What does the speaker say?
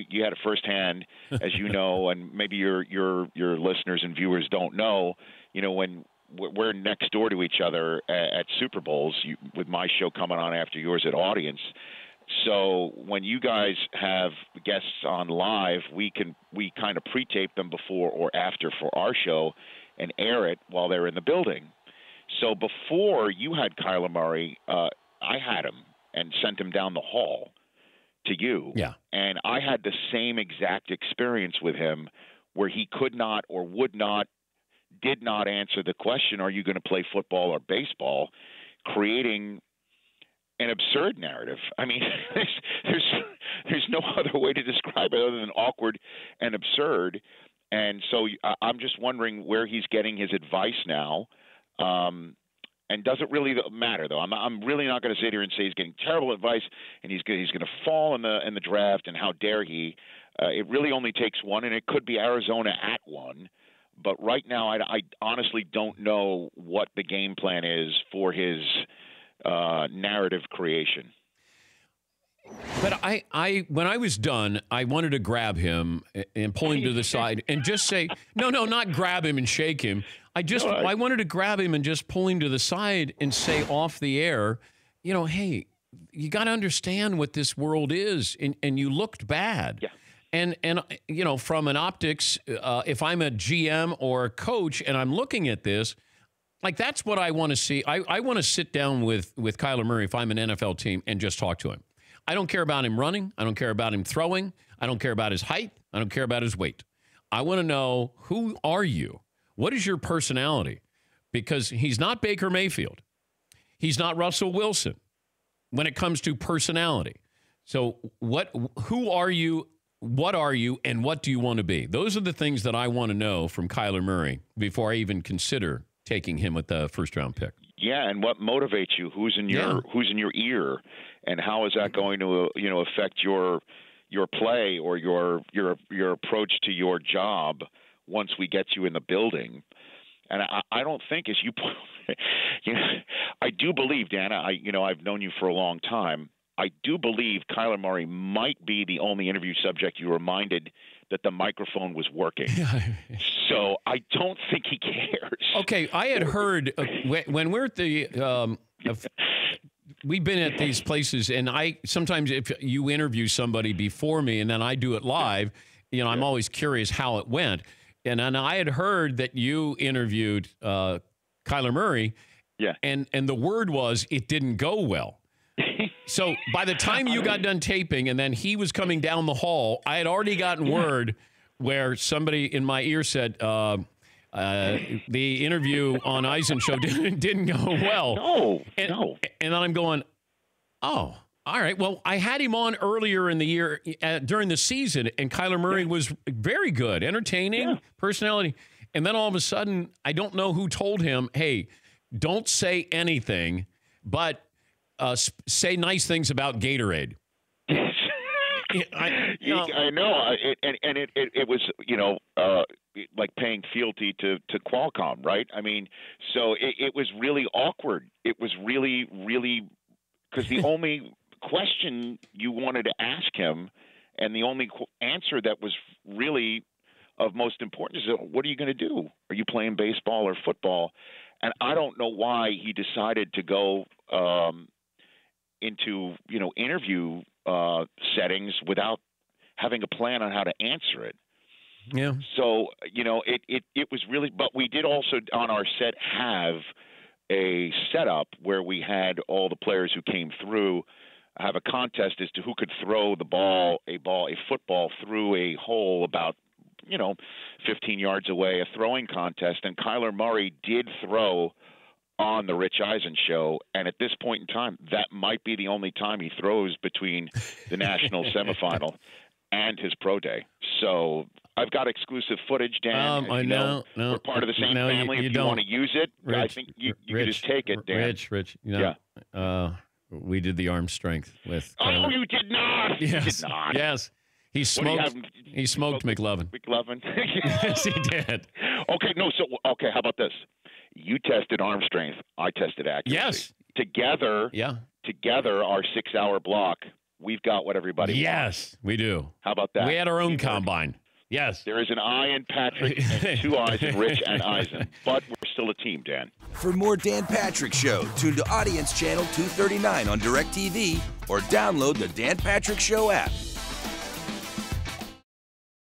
you had it firsthand, as you know, and maybe your listeners and viewers don't know. When we're next door to each other at Super Bowls, with my show coming on after yours at Audience. So when you guys have guests on live, we kind of pre-tape them before or after for our show and air it while they're in the building. So before you had Kyler Murray, I had him and sent him down the hall to you. Yeah. And I had the same exact experience with him where he could not or did not answer the question, are you going to play football or baseball, creating an absurd narrative. I mean, there's no other way to describe it other than awkward and absurd. And so I'm just wondering where he's getting his advice now. And does it really matter, though? I'm really not going to sit here and say he's getting terrible advice and he's going to fall in the draft, and how dare he. It really only takes one, and it could be Arizona at one. But right now, I honestly don't know what the game plan is for his narrative creation. But when I was done, I wanted to grab him and pull him to the side and just say, no, not grab him and shake him. I wanted to grab him and just pull him to the side and say off the air, hey, you got to understand what this world is, and you looked bad. Yeah. And from an optics, if I'm a GM or a coach and I'm looking at this, like, that's what I want to see. I want to sit down with Kyler Murray if I'm an NFL team and just talk to him. I don't care about him running. I don't care about him throwing. I don't care about his height. I don't care about his weight. I want to know, who are you? What is your personality? Because he's not Baker Mayfield. He's not Russell Wilson when it comes to personality. So who are you? What are you? And what do you want to be? Those are the things that I want to know from Kyler Murray before I even consider taking him with the first-round pick. Yeah, and what motivates you? Who's in your ear, and how is that going to affect your play or your approach to your job once we get you in the building? And I don't think, as you I do believe, Dana. I've known you for a long time. I do believe Kyler Murray might be the only interview subject you reminded that the microphone was working. So I don't think he cares. Okay, I had heard when we're at the we've been at these places, and sometimes if you interview somebody before me and then I do it live, I'm always curious how it went. And I had heard that you interviewed Kyler Murray, and the word was it didn't go well. So by the time you got done taping and then he was coming down the hall, I had already gotten word where somebody in my ear said the interview on Eisen show didn't go well. No. And then I'm going, oh, all right. Well, I had him on earlier in the year during the season, and Kyler Murray was very good, entertaining, personality. And then all of a sudden, I don't know who told him, hey, don't say anything, but say nice things about Gatorade. I know, it was like paying fealty to Qualcomm, right? I mean, so it was really awkward. It was really, really, because the only question you wanted to ask him, and the only answer that was really of most importance is, what are you going to do? Are you playing baseball or football? And I don't know why he decided to go into interview settings without having a plan on how to answer it. Yeah. So it was really, but we did also on our set have a setup where we had all the players who came through have a contest as to who could throw a football through a hole about 15 yards away, a throwing contest, and Kyler Murray did throw on the Rich Eisen show, and at this point in time, that might be the only time he throws between the national semifinal and his pro day. So I've got exclusive footage, Dan. No, we're part of the same family. If you want to use it, Rich, I think you can just take it, Dan. Rich, we did the arm strength with. Oh, you did not. Yes, you did not. Yes. He smoked McLovin. McLovin. Yes, he did. Okay, how about this? You tested arm strength. I tested accuracy. Yes. Together, our 6-hour block we've got what everybody wants. Yes, we do. How about that? We had our own combine. Yes. There is an I in Patrick and two I's in Rich and Eisen, but we're still a team, Dan. For more Dan Patrick Show, tune to Audience Channel 239 on DirecTV or download the Dan Patrick Show app.